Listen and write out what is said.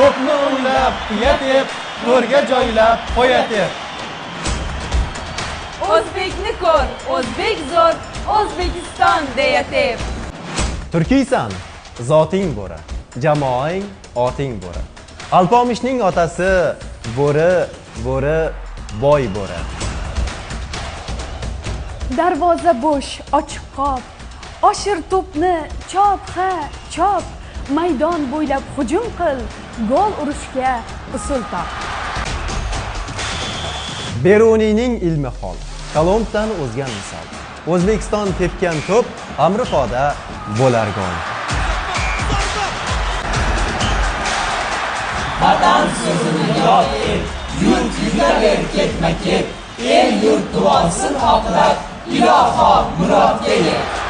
to'pni o'ylab qiya deb to'rga joylab qo'ya deb. O'zbekni ko'r, o'zbek zo'r, O'zbekiston deya deb. Turkiysan, zoting bo'ri, jamoang oting bo'ri. Alpomishning otasi bo'ri boy bo'ri. Darvoza bo'sh, ochiq qop. Oshir to'pni chop, chop. Maydon bo'ylab hujum qil, gol urishga usul top. Beruniyning ilmi hol, Kolombdan o'zgan misol. O'zbekiston tepgan to'p Amerikada bo'lar gol. Vatan so'zini yod et, yurt yutaver ketma-ket. El yurt duosin oqlab, iloho murodga yet.